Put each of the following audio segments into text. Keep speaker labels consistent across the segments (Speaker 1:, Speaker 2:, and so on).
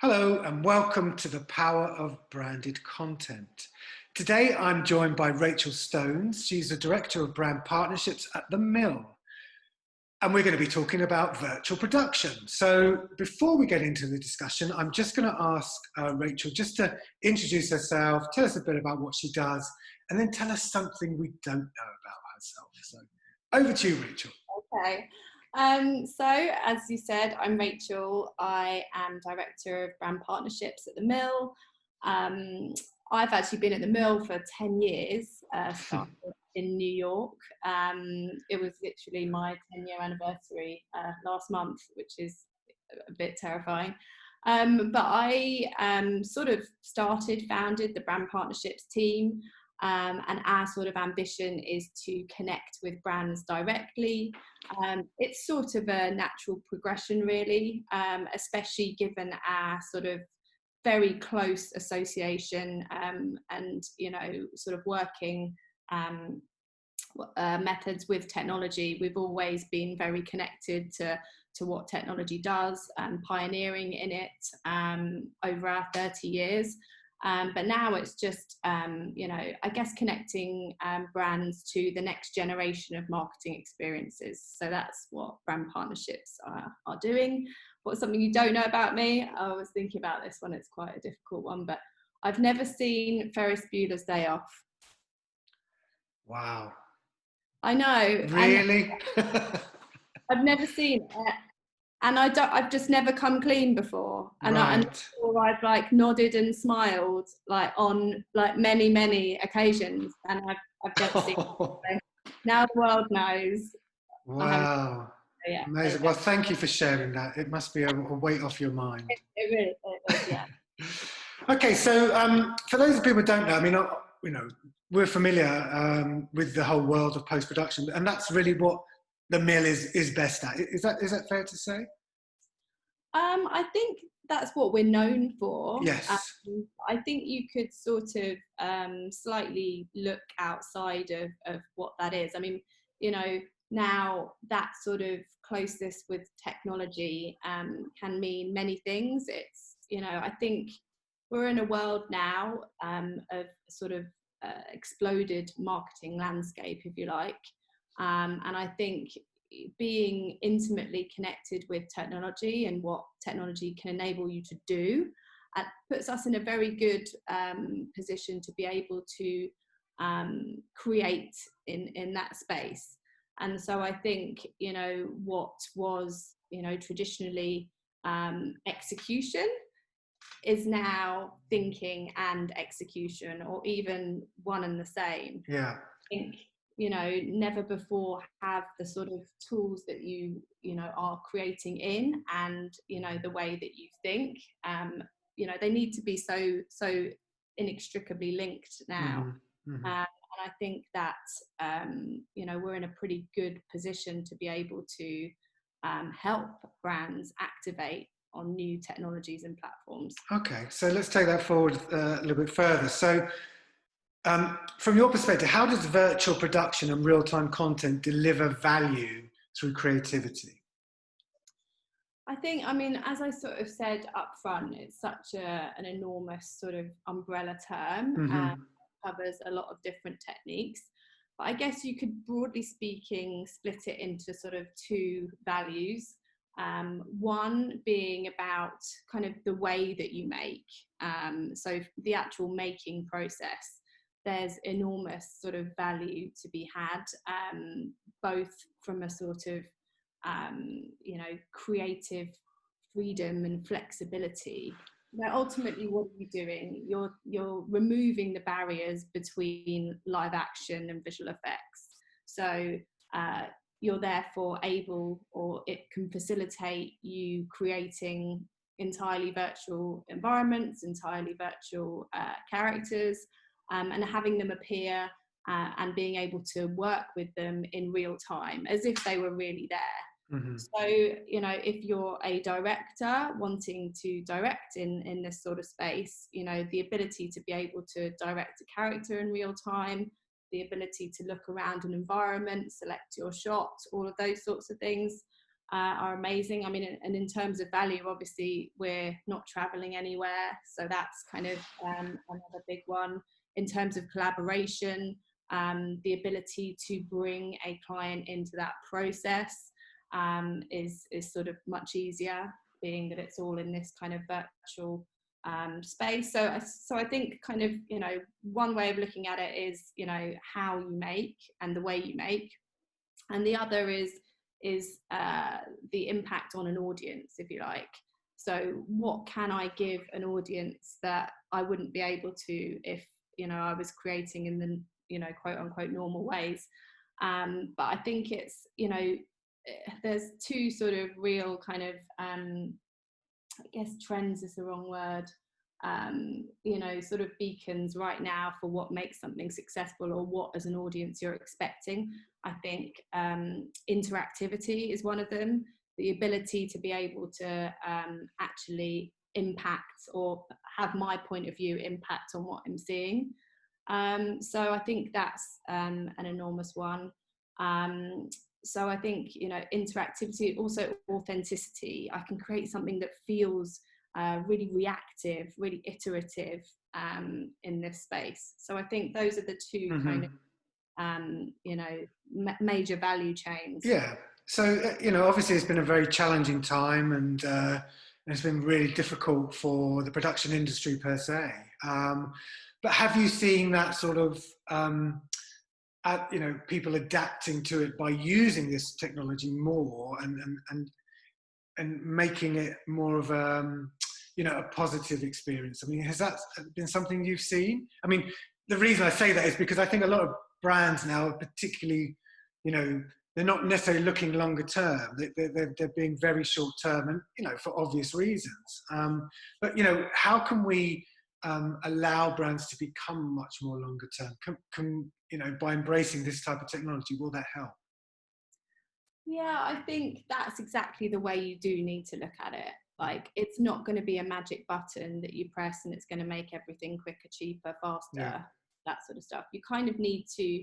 Speaker 1: Hello and welcome to the Power of Branded Content. Today I'm joined by Rachel Stones. She's the Director of Brand Partnerships at The Mill. And we're going to be talking about virtual production. So before we get into the discussion, I'm just going to ask Rachel just to introduce herself, tell us a bit about what she does, and then tell us something we don't know about herself. So over to you, Rachel.
Speaker 2: Okay. So as you said, I'm Rachel. I am Director of Brand Partnerships at The Mill. I've actually been at The Mill for 10 years, started in New York. It was literally my 10-year anniversary last month, which is a bit terrifying. But I sort of founded the Brand Partnerships team. And our sort of ambition is to connect with brands directly. It's sort of a natural progression, really, especially given our sort of very close association and, sort of working methods with technology. We've always been very connected to what technology does and pioneering in it over our 30 years. But now it's just, I guess connecting brands to the next generation of marketing experiences. So that's what brand partnerships are doing. What's something you don't know about me? I was thinking about this one. It's quite a difficult one, but I've never seen Ferris Bueller's Day Off.
Speaker 1: Wow.
Speaker 2: I know.
Speaker 1: Really?
Speaker 2: I've never seen it. And I've just never come clean before. And
Speaker 1: Right.
Speaker 2: I've like nodded and smiled like on like many occasions, and I've never seen it. So now the world knows.
Speaker 1: Wow.
Speaker 2: Yeah,
Speaker 1: Amazing. Well, thank you for sharing that. It must be a weight off your mind.
Speaker 2: it really is, yeah.
Speaker 1: Okay, so for those people who don't know, I mean, we're familiar with the whole world of post-production, and that's really what the Mill is best at. Is that fair to say?
Speaker 2: I think that's what we're known for.
Speaker 1: Yes.
Speaker 2: I think you could sort of slightly look outside of what that is. I mean, now that sort of closeness with technology can mean many things. It's, I think we're in a world now of sort of exploded marketing landscape, if you like. And I think being intimately connected with technology and what technology can enable you to do puts us in a very good position to be able to create in that space. And so I think, what was, traditionally execution is now thinking and execution, or even one and the same.
Speaker 1: Yeah.
Speaker 2: I think, never before have the sort of tools that you are creating in, and the way that you think, they need to be so inextricably linked now.
Speaker 1: Mm-hmm.
Speaker 2: And I think that we're in a pretty good position to be able to help brands activate on new technologies and platforms.
Speaker 1: Okay, so let's take that forward a little bit further. So from your perspective, how does virtual production and real-time content deliver value through creativity?
Speaker 2: I think, I mean, as I sort of said up front, it's such an enormous sort of umbrella term and covers a lot of different techniques. But I guess you could, broadly speaking, split it into sort of two values. One being about kind of the way that you make. So the actual making process. There's enormous sort of value to be had, both from a sort of, creative freedom and flexibility. Now, ultimately, what are you doing? You're removing the barriers between live action and visual effects. So you're therefore able, or it can facilitate you creating entirely virtual environments, entirely virtual characters, and having them appear and being able to work with them in real time as if they were really there.
Speaker 1: Mm-hmm.
Speaker 2: So, if you're a director wanting to direct in this sort of space, the ability to be able to direct a character in real time, the ability to look around an environment, select your shot, all of those sorts of things, are amazing. I mean, and in terms of value, obviously we're not traveling anywhere, so that's kind of another big one. In terms of collaboration, the ability to bring a client into that process is sort of much easier, being that it's all in this kind of virtual space. So I think kind of, you know, one way of looking at it is, you know, how you make and the way you make, and the other is the impact on an audience, if you like. So what can I give an audience that I wouldn't be able to if, you know, I was creating in the, you know, quote unquote normal ways. But I think it's, you know, there's two sort of real kind of I guess trends is the wrong word, you know, sort of beacons right now for what makes something successful or what as an audience you're expecting. I think interactivity is one of them, the ability to be able to actually impact or have my point of view impact on what I'm seeing. So I think that's an enormous one. So I think, you know, interactivity, also authenticity. I can create something that feels really reactive, really iterative in this space. So I think those are the two kind of, you know, major value chains.
Speaker 1: Yeah. So, you know, obviously it's been a very challenging time, and it's been really difficult for the production industry per se. But have you seen that sort of, you know, people adapting to it by using this technology more and making it more of a, you know, a positive experience? I mean, has that been something you've seen? I mean, the reason I say that is because I think a lot of brands now are particularly, you know, they're not necessarily looking longer term. They're being very short term, and, you know, for obvious reasons. But, you know, how can we allow brands to become much more longer term? Can, you know, by embracing this type of technology, will that help?
Speaker 2: Yeah, I think that's exactly the way you do need to look at it. Like, it's not going to be a magic button that you press and it's going to make everything quicker, cheaper, faster, that sort of stuff. You kind of need to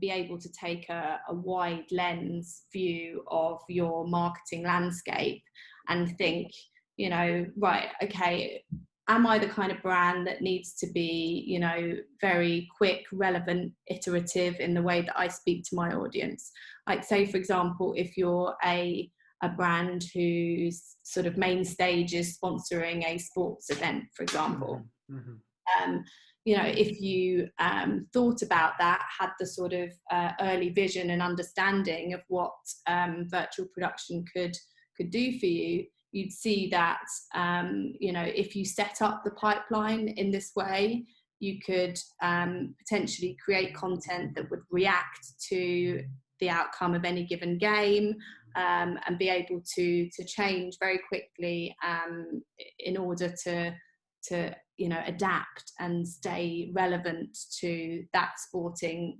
Speaker 2: be able to take a wide lens view of your marketing landscape and think, you know, right, okay, am I the kind of brand that needs to be, you know, very quick, relevant, iterative in the way that I speak to my audience? Like, say, for example, if you're a brand whose sort of main stage is sponsoring a sports event, for example, you know, if you thought about that, had the sort of early vision and understanding of what virtual production could do for you, you'd see that, you know, if you set up the pipeline in this way, you could potentially create content that would react to the outcome of any given game, and be able to change very quickly in order to you know, adapt and stay relevant to that sporting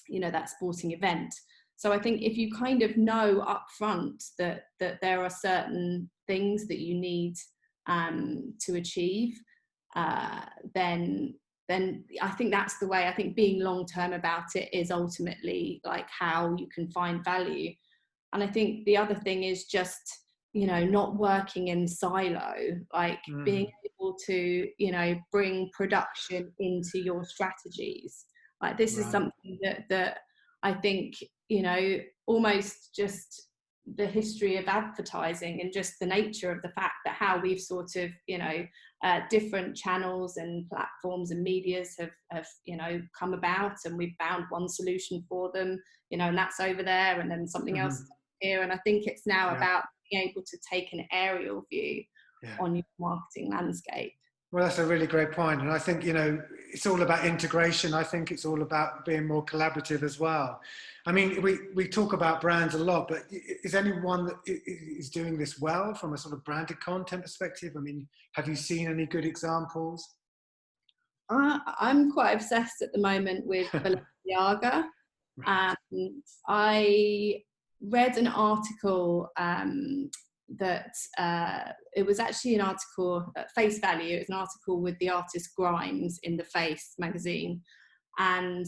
Speaker 2: you know, that sporting event. So I think if you kind of know upfront that there are certain things that you need to achieve, then I think that's the way. I think being long term about it is ultimately like how you can find value. And I think the other thing is just, you know, not working in silo, like being able to, you know, bring production into your strategies. Like, this is something that I think, you know, almost just the history of advertising and just the nature of the fact that how we've sort of, you know, different channels and platforms and medias have, you know, come about, and we've found one solution for them, you know, and that's over there, and then something else here. And I think it's now about being able to take an aerial view on your marketing landscape.
Speaker 1: Well, that's a really great point. And I think, you know, it's all about integration. I think it's all about being more collaborative as well. I mean, we talk about brands a lot, but is anyone that is doing this well from a sort of branded content perspective? I mean, have you seen any good examples?
Speaker 2: I'm quite obsessed at the moment with Balenciaga. I read an article that it was actually an article at face value. It was an article with the artist Grimes in the Face magazine, and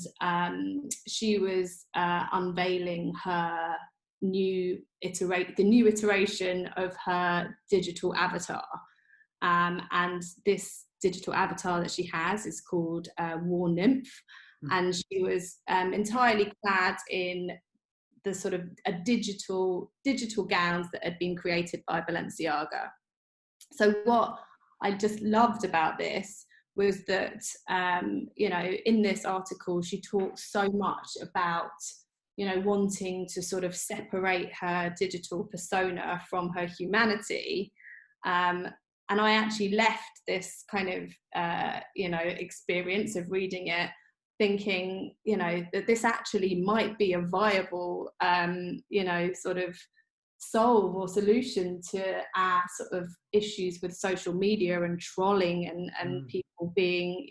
Speaker 2: she was unveiling her new iteration of her digital avatar. And this digital avatar that she has is called War Nymph, and she was entirely clad in the sort of digital gowns that had been created by Balenciaga. So what I just loved about this was that, in this article, she talks so much about, wanting to sort of separate her digital persona from her humanity. And I actually left this kind of, experience of reading it thinking, that this actually might be a viable, sort of solve or solution to our sort of issues with social media and trolling and people being,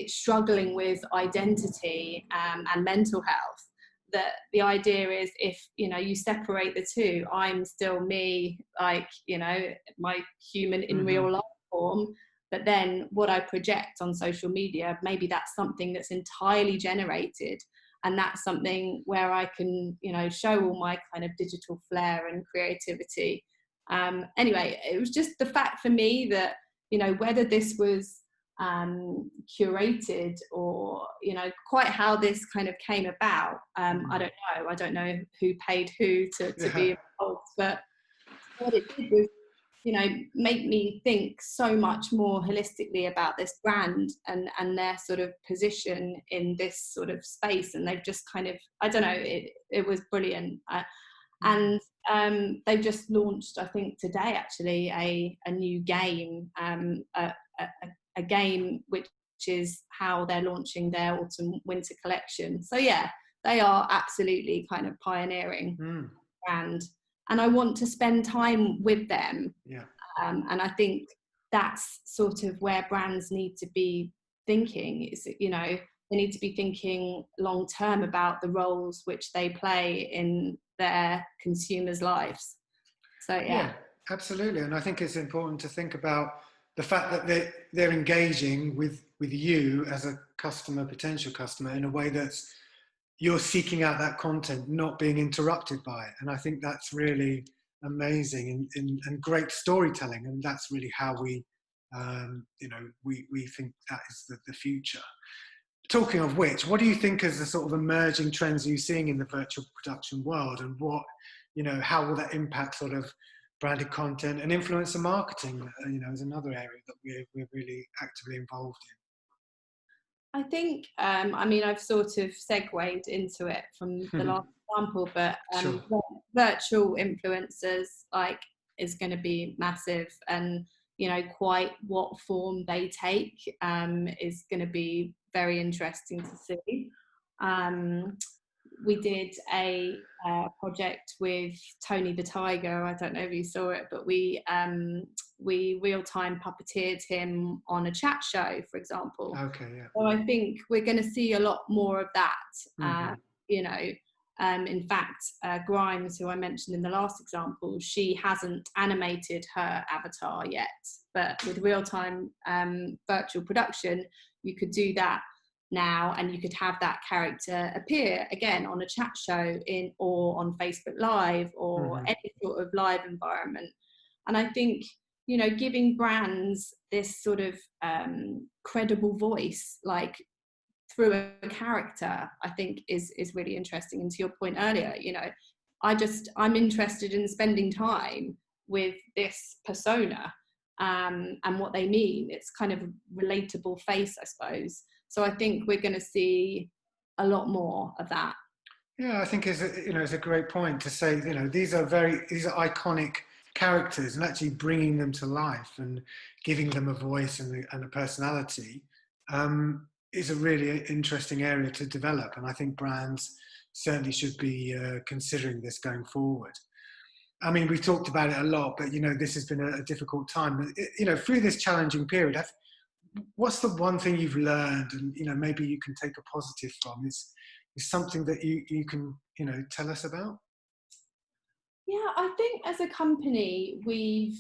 Speaker 2: struggling with identity and mental health. That the idea is, if you separate the two, I'm still me, like, my human in real life form, but then what I project on social media, maybe that's something that's entirely generated, and that's something where I can, show all my kind of digital flair and creativity. Anyway, it was just the fact for me that, whether this was curated or, quite how this kind of came about, I don't know who paid who to be involved, but what it did was, make me think so much more holistically about this brand and their sort of position in this sort of space. And they've just kind of, I don't know, it was brilliant. And they've just launched, I think today actually, a new game, a game which is how they're launching their autumn winter collection. So yeah, they are absolutely kind of pioneering brand. And I want to spend time with them.
Speaker 1: Yeah.
Speaker 2: And I think that's sort of where brands need to be thinking. Is, they need to be thinking long term about the roles which they play in their consumers' lives. So yeah,
Speaker 1: absolutely. And I think it's important to think about the fact that they're engaging with you as a customer, potential customer, in a way that's, you're seeking out that content, not being interrupted by it. And I think that's really amazing and great storytelling. And that's really how we think that is the future. Talking of which, what do you think is the sort of emerging trends you're seeing in the virtual production world, and what, how will that impact sort of branded content and influencer marketing, is another area that we're really actively involved in?
Speaker 2: I think, I've sort of segued into it from the last example, but
Speaker 1: Sure.
Speaker 2: virtual influencers, like, is going to be massive, and, quite what form they take is going to be very interesting to see. We did a project with Tony the Tiger. I don't know if you saw it, but we real-time puppeteered him on a chat show, for example.
Speaker 1: Okay, yeah.
Speaker 2: So I think we're going to see a lot more of that. In fact, Grimes, who I mentioned in the last example, she hasn't animated her avatar yet, but with real-time virtual production, you could do that now, and you could have that character appear again on a chat show or on Facebook Live or any sort of live environment. And I think, giving brands this sort of credible voice, like through a character, I think is really interesting. And to your point earlier, I'm interested in spending time with this persona and what they mean. It's kind of a relatable face, I suppose. So I think we're going to see a lot more of that.
Speaker 1: Yeah, I think it's a great point to say, these are iconic characters, and actually bringing them to life and giving them a voice and a personality is a really interesting area to develop. And I think brands certainly should be considering this going forward. I mean, we've talked about it a lot, but, this has been a difficult time. Through this challenging period, what's the one thing you've learned, and, maybe you can take a positive from, is something that you can, tell us about?
Speaker 2: Yeah, I think as a company, we've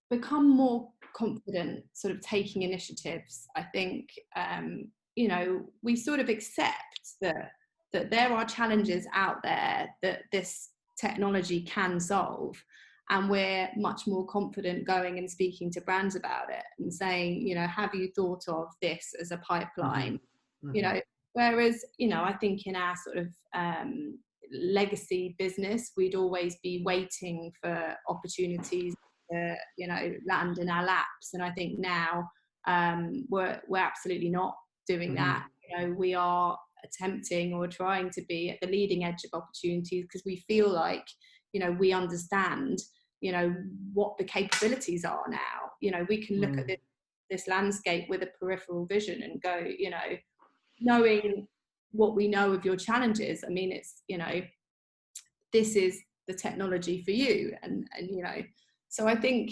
Speaker 2: become more confident sort of taking initiatives. I think, we sort of accept that that there are challenges out there that this technology can solve. And we're much more confident going and speaking to brands about it and saying, you know, have you thought of this as a pipeline? You know, whereas, you know, I think in our sort of legacy business, we'd always be waiting for opportunities to, you know, land in our laps. And I think now we're absolutely not doing that. You know, we are attempting or trying to be at the leading edge of opportunities because we feel like, you know, we understand, you know, what the capabilities are now. You know, we can look at this landscape with a peripheral vision and go, you know, knowing what we know of your challenges. I mean, it's, you know, this is the technology for you. And you know, so I think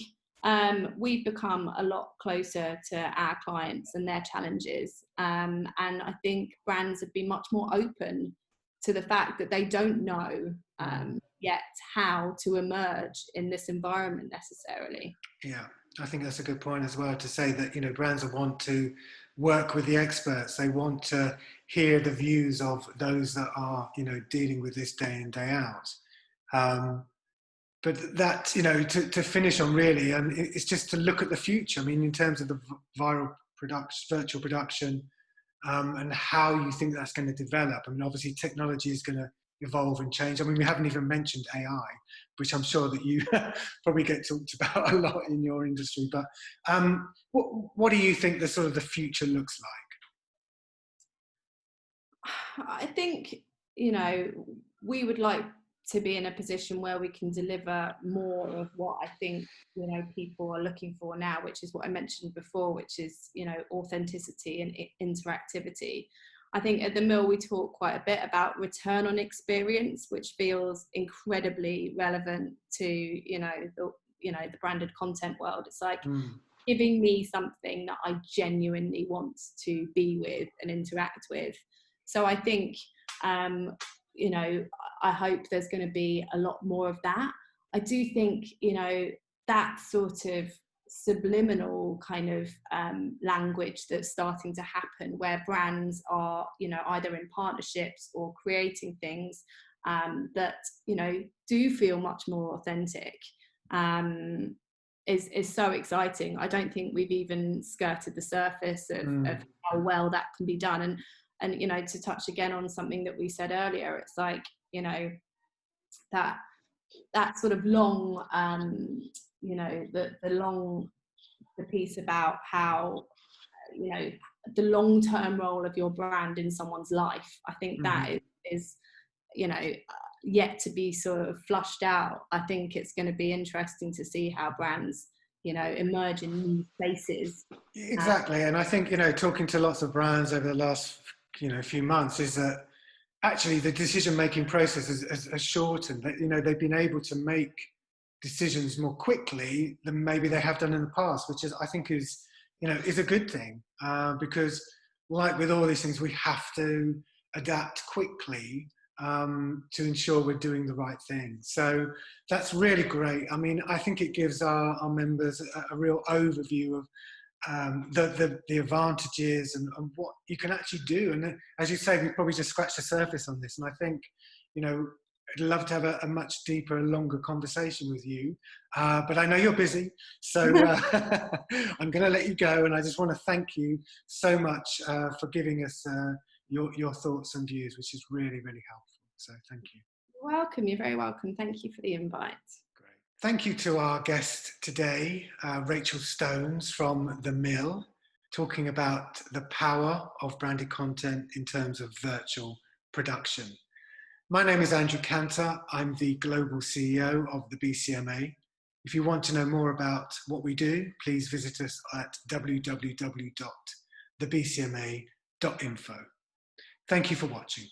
Speaker 2: we've become a lot closer to our clients and their challenges. And I think brands have been much more open to the fact that they don't know yet how to emerge in this environment necessarily.
Speaker 1: Yeah, I think that's a good point as well, to say that, you know, brands want to work with the experts. They want to hear the views of those that are, you know, dealing with this day in, day out. But that, you know, to finish on really, it's just to look at the future. I mean, in terms of the virtual production, and how you think that's going to develop. I mean, obviously technology is going to evolve and change. I mean, we haven't even mentioned AI, which I'm sure that you probably get talked about a lot in your industry. But what do you think the sort of the future looks like?
Speaker 2: I think, you know, we would like to be in a position where we can deliver more of what I think, you know, people are looking for now, which is what I mentioned before, which is, you know, authenticity and interactivity. I think at the Mill we talk quite a bit about return on experience, which feels incredibly relevant to, you know, the branded content world. It's like giving me something that I genuinely want to be with and interact with. So I think, you know, I hope there's going to be a lot more of that. I do think, you know, that sort of subliminal kind of language that's starting to happen, where brands are, you know, either in partnerships or creating things that, you know, do feel much more authentic, is so exciting. I don't think we've even skirted the surface of how well that can be done. And, you know, to touch again on something that we said earlier, it's like, you know, that sort of long, you know, the piece about how, you know, the long-term role of your brand in someone's life. I think that is, you know, yet to be sort of flushed out. I think it's going to be interesting to see how brands, you know, emerge in new spaces.
Speaker 1: Exactly. And I think, you know, talking to lots of brands over the last, you know, few months, is that actually the decision-making process has shortened. That, you know, they've been able to make decisions more quickly than maybe they have done in the past, which is, I think, is, you know, is a good thing, because like with all these things, we have to adapt quickly to ensure we're doing the right thing. So that's really great. I mean, I think it gives our members a real overview of the advantages and what you can actually do. And as you say, we probably just scratched the surface on this. And I think, you know, I'd love to have a much deeper, longer conversation with you. But I know you're busy, so I'm going to let you go. And I just want to thank you so much for giving us your thoughts and views, which is really, really helpful. So thank you.
Speaker 2: You're welcome. You're very welcome. Thank you for the invite.
Speaker 1: Great. Thank you to our guest today, Rachel Stones from The Mill, talking about the power of branded content in terms of virtual production. My name is Andrew Canter. I'm the Global CEO of the BCMA. If you want to know more about what we do, please visit us at www.thebcma.info. Thank you for watching.